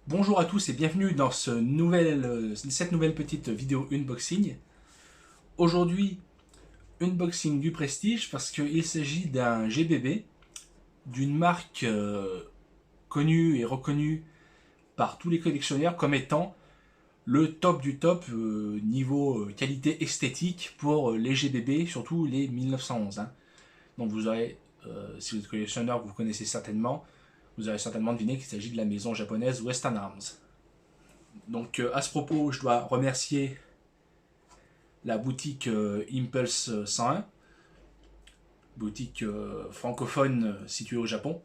Bonjour à tous et bienvenue dans cette nouvelle petite vidéo unboxing. Aujourd'hui, unboxing du Prestige parce qu'il s'agit d'un GBB, d'une marque connue et reconnue par tous les collectionneurs comme étant le top du top niveau qualité esthétique pour les GBB, surtout les 1911. Donc vous aurez, si vous êtes collectionneur, vous connaissez certainement, vous avez certainement deviné qu'il s'agit de la maison japonaise Western Arms. Donc à ce propos, je dois remercier la boutique Impulse 101, boutique francophone située au Japon,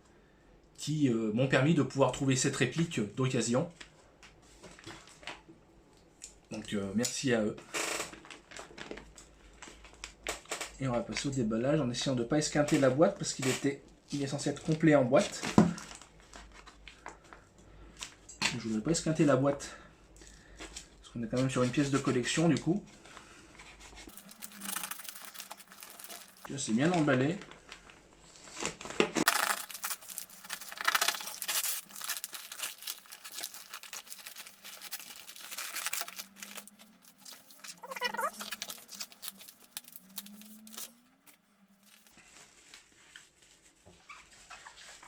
qui m'ont permis de pouvoir trouver cette réplique d'occasion. Donc merci à eux. Et on va passer au déballage en essayant de ne pas esquinter la boîte parce qu'il est censé être complet en boîte. Je ne voudrais pas esquinter la boîte parce qu'on est quand même sur une pièce de collection du coup. C'est bien emballé.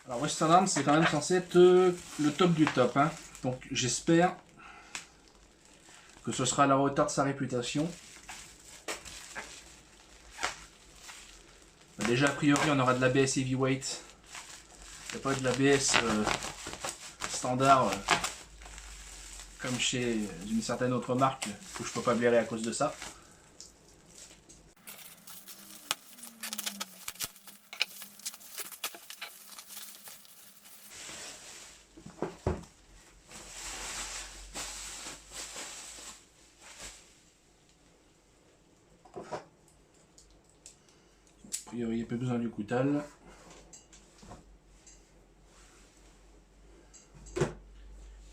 Alors Western Arms c'est quand même censé être le top du top. Donc j'espère que ce sera à la hauteur de sa réputation. Déjà a priori on aura de l'ABS heavyweight. Il n'y a pas de l'ABS standard comme chez une certaine autre marque que je peux pas blairer à cause de ça. Il n'y a pas besoin du coutal.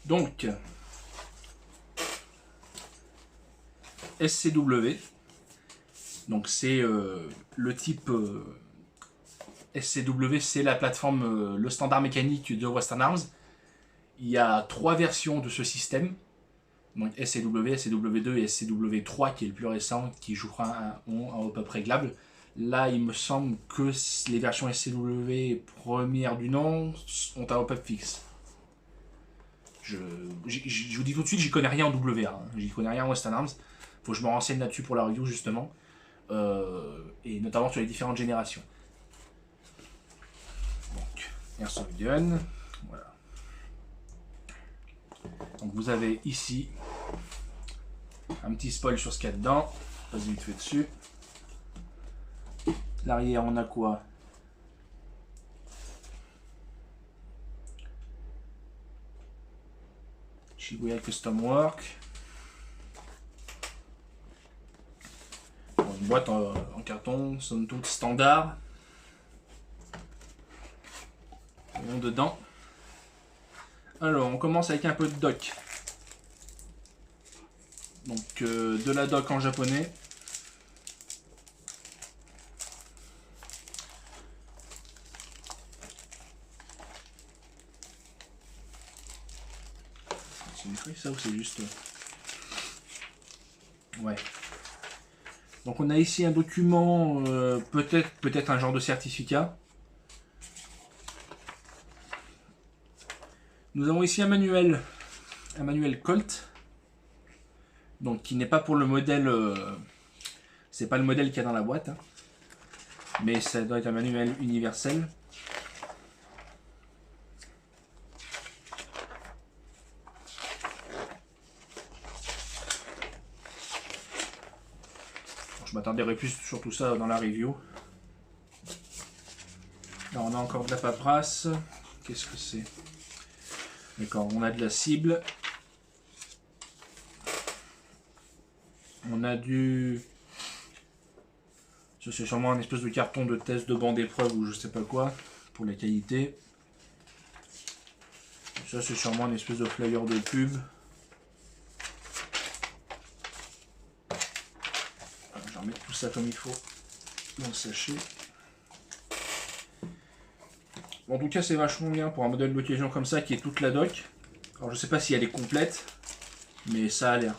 Donc, SCW. Donc c'est le type SCW, c'est la plateforme, le standard mécanique de Western Arms. Il y a 3 versions de ce système. Donc SCW, SCW2 et SCW3 qui est le plus récent, qui jouera un hop-up réglable. Là, il me semble que les versions SCW premières du nom ont un hop-up fixe. Je vous dis tout de suite, j'y connais rien en WA, j'y connais rien en Western Arms. Faut que je me renseigne là-dessus pour la review justement, et notamment sur les différentes générations. Donc, Airsoft Gun, voilà. Donc vous avez ici un petit spoil sur ce qu'il y a dedans, passe vite fait dessus. L'arrière, on a quoi? Shibuya Custom Work. Une boîte en carton, somme toute standard. Et dedans. Alors, on commence avec un peu de doc. Donc, de la doc en japonais. C'est une feuille ça ou c'est juste... Ouais. Donc on a ici un document, peut-être un genre de certificat. Nous avons ici un manuel Colt. Donc qui n'est pas pour le modèle... c'est pas le modèle qu'il y a dans la boîte. Mais ça doit être un manuel universel. Je m'attarderai plus sur tout ça dans la review. Là on a encore de la paperasse. Qu'est-ce que c'est? D'accord, on a de la cible. On a du... Ça c'est sûrement un espèce de carton de test de banc d'épreuve ou je sais pas quoi, pour la qualité. Ça c'est sûrement une espèce de flyer de pub. Je vais remettre tout ça comme il faut dans le sachet. En tout cas c'est vachement bien pour un modèle d'occasion comme ça qui est toute la doc. Alors je sais pas si elle est complète, mais ça a l'air.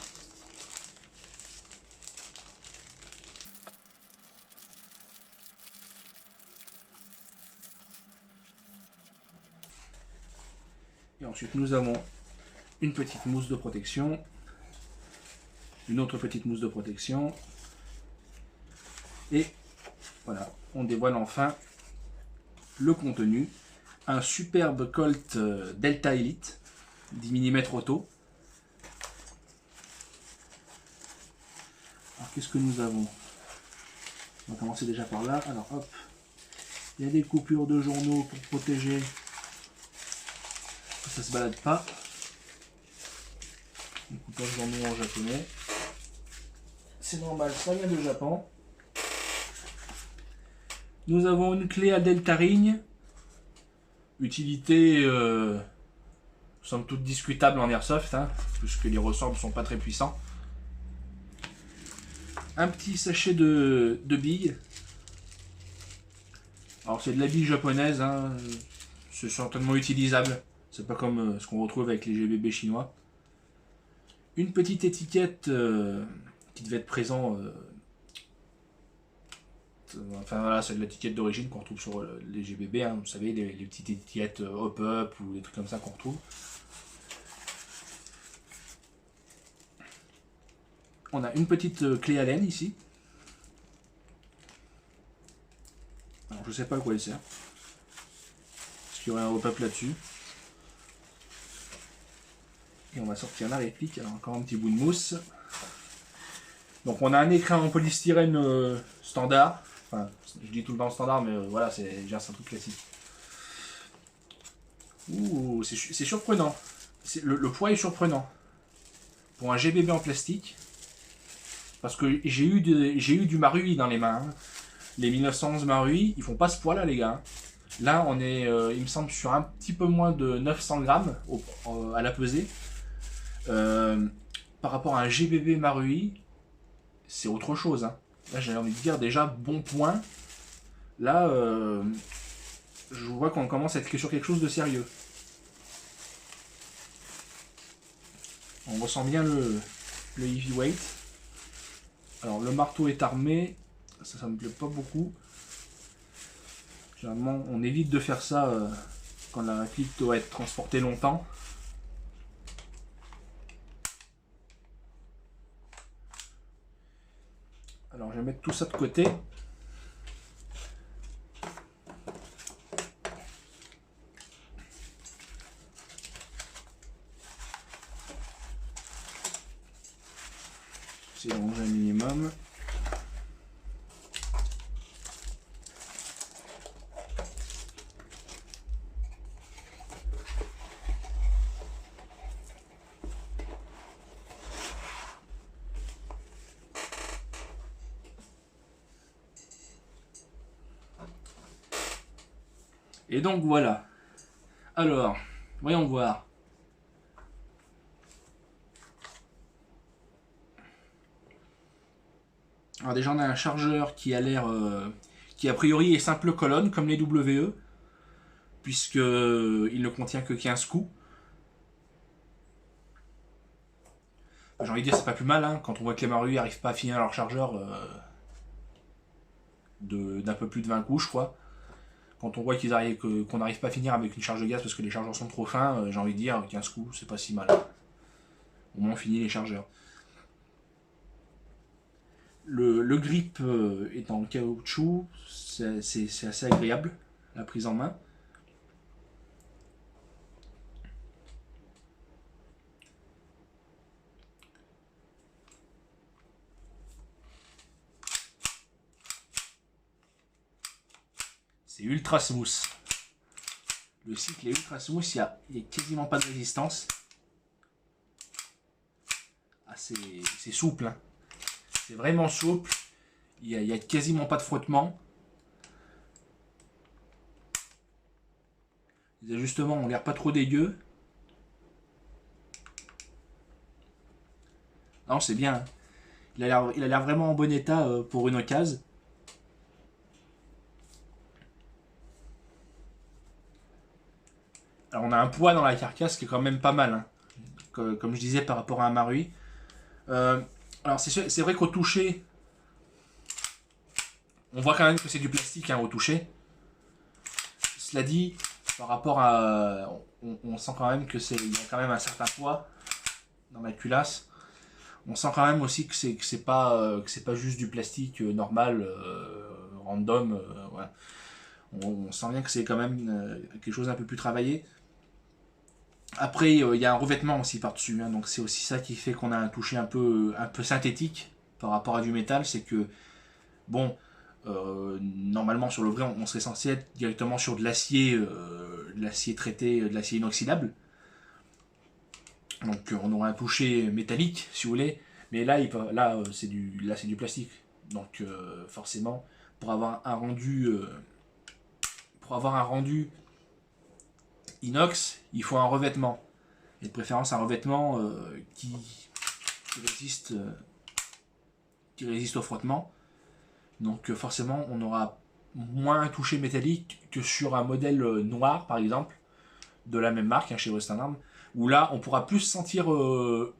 Et ensuite nous avons une petite mousse de protection, une autre petite mousse de protection, et voilà, on dévoile enfin le contenu. Un superbe Colt Delta Elite, 10 mm auto. Alors qu'est-ce que nous avons? On va commencer déjà par là. Alors hop, il y a des coupures de journaux pour protéger que ça se balade pas. Une coupure de journaux en japonais. C'est normal, ça vient de Japon. Nous avons une clé à Delta Ring. Utilité somme toute discutable en airsoft, hein, puisque les ressorts ne sont pas très puissants. Un petit sachet de billes. Alors c'est de la bille japonaise, hein, c'est certainement utilisable. C'est pas comme ce qu'on retrouve avec les GBB chinois. Une petite étiquette qui devait être présent. Enfin voilà, c'est de l'étiquette d'origine qu'on retrouve sur les GBB, hein, vous savez, les petites étiquettes hop-up ou des trucs comme ça qu'on retrouve. On a une petite clé Allen ici. Alors je sais pas à quoi elle sert. Est-ce qu'il y aurait un hop-up là-dessus? Et on va sortir la réplique. Alors encore un petit bout de mousse. Donc on a un écran en polystyrène standard. Enfin, je dis tout le temps standard, mais voilà, c'est déjà un truc classique. Ouh, c'est surprenant. Le poids est surprenant. Pour un GBB en plastique. Parce que j'ai eu du Marui dans les mains. Hein. Les 1911 Marui, ils font pas ce poids là, les gars. Là, on est, il me semble, sur un petit peu moins de 900 grammes à la pesée. Par rapport à un GBB Marui, c'est autre chose. Hein. Là, j'ai envie de dire déjà bon point. Là, je vois qu'on commence à être sur quelque chose de sérieux. On ressent bien le heavyweight. Alors, le marteau est armé. Ça me plaît pas beaucoup. Généralement, on évite de faire ça quand la réplique doit être transportée longtemps. Alors, je vais mettre tout ça de côté. C'est de ranger un minimum. Et donc voilà. Alors, voyons voir. Alors déjà on a un chargeur qui a l'air, qui a priori est simple colonne comme les WE, puisque il ne contient que 15 coups. J'ai envie de dire c'est pas plus mal, hein, quand on voit que les Marui n'arrivent pas à finir leur chargeur d'un peu plus de 20 coups je crois. Quand on voit qu'on n'arrive pas à finir avec une charge de gaz parce que les chargeurs sont trop fins, j'ai envie de dire 15 coups c'est pas si mal. Au moins on finit les chargeurs. Le grip est en caoutchouc, c'est assez agréable, la prise en main. C'est ultra smooth. Le cycle est ultra smooth, il n'y a quasiment pas de résistance. Ah, c'est souple, hein. C'est vraiment souple. Il n'y a quasiment pas de frottement. Les ajustements ont l'air pas trop dégueux. Non, c'est bien. Hein. Il a l'air vraiment en bon état pour une occasion. Alors on a un poids dans la carcasse qui est quand même pas mal. Hein. comme je disais par rapport à un Marui. Alors c'est vrai qu'au toucher, on voit quand même que c'est du plastique hein, au toucher. Cela dit, par rapport à... On sent quand même que il y a quand même un certain poids dans la culasse. On sent quand même aussi que c'est pas juste du plastique normal, random. Ouais. On sent bien que c'est quand même quelque chose d'un peu plus travaillé. Après, il y a un revêtement aussi par-dessus, hein, donc c'est aussi ça qui fait qu'on a un toucher un peu synthétique par rapport à du métal, c'est que, bon, normalement sur le vrai, on serait censé être directement sur de l'acier traité, de l'acier inoxydable. Donc on aurait un toucher métallique, si vous voulez, mais là, c'est du plastique. Donc forcément, pour avoir un rendu inox, il faut un revêtement. Et de préférence un revêtement qui résiste au frottement. Donc forcément, on aura moins un toucher métallique que sur un modèle noir, par exemple, de la même marque, hein, chez Western Arm, où là, on pourra plus sentir le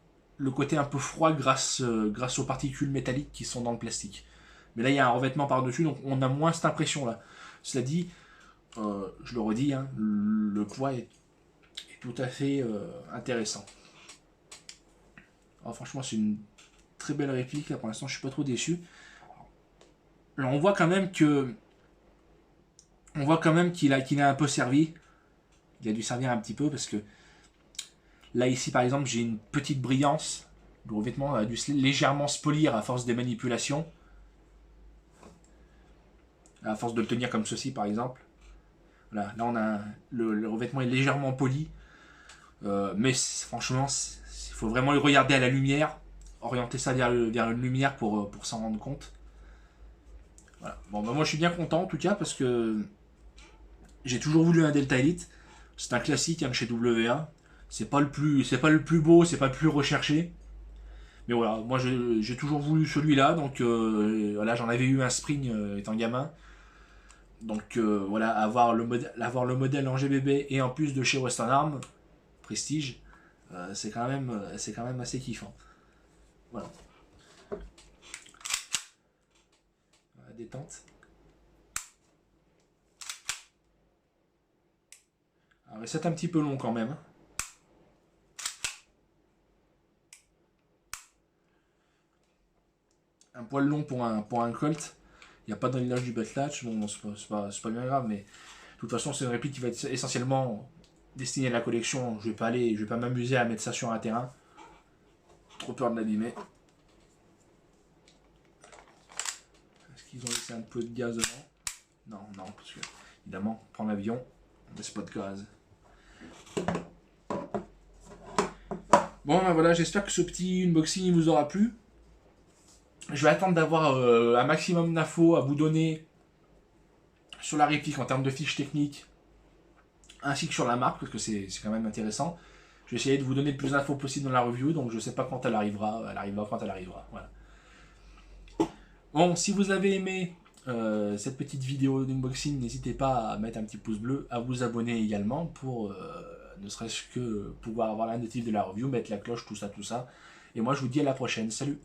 côté un peu froid grâce aux particules métalliques qui sont dans le plastique. Mais là, il y a un revêtement par-dessus, donc on a moins cette impression-là. Cela dit, je le redis, hein, le poids est tout à fait intéressant. Alors, franchement, c'est une très belle réplique. Là, pour l'instant, je suis pas trop déçu. Alors, on voit quand même qu'il a un peu servi. Il a dû servir un petit peu parce que là, ici, par exemple, j'ai une petite brillance. Le revêtement a dû légèrement se polir à force des manipulations. À force de le tenir comme ceci, par exemple. Voilà, là, on a le revêtement est légèrement poli. Mais franchement, il faut vraiment le regarder à la lumière. Orienter ça vers une lumière pour s'en rendre compte. Voilà. Bon, bah, moi, je suis bien content, en tout cas, parce que j'ai toujours voulu un Delta Elite. C'est un classique hein, chez WA. C'est pas le plus beau, c'est pas le plus recherché. Mais voilà, moi j'ai toujours voulu celui-là, donc voilà, j'en avais eu un Spring étant gamin. Donc voilà, avoir le modèle en GBB et en plus de chez Western Arm, Prestige, c'est quand même assez kiffant. Voilà. Détente. Alors, c'est un petit peu long quand même. Un poil long pour un Colt. Il n'y a pas d'enlilage du butt latch. Bon, c'est pas bien grave, mais de toute façon, c'est une réplique qui va être essentiellement destinée à la collection. Je vais pas m'amuser à mettre ça sur un terrain. Trop peur de l'abîmer. Est-ce qu'ils ont laissé un peu de gaz dedans? Non, parce que évidemment, prendre l'avion, on laisse pas de gaz. Bon, ben voilà, j'espère que ce petit unboxing vous aura plu. Je vais attendre d'avoir un maximum d'infos à vous donner sur la réplique en termes de fiches techniques, ainsi que sur la marque, parce que c'est quand même intéressant. Je vais essayer de vous donner le plus d'infos possible dans la review, donc je ne sais pas quand elle arrivera quand elle arrivera. Voilà. Bon, si vous avez aimé cette petite vidéo d'unboxing, n'hésitez pas à mettre un petit pouce bleu, à vous abonner également pour ne serait-ce que pouvoir avoir la notif de la review, mettre la cloche, tout ça. Et moi je vous dis à la prochaine, salut!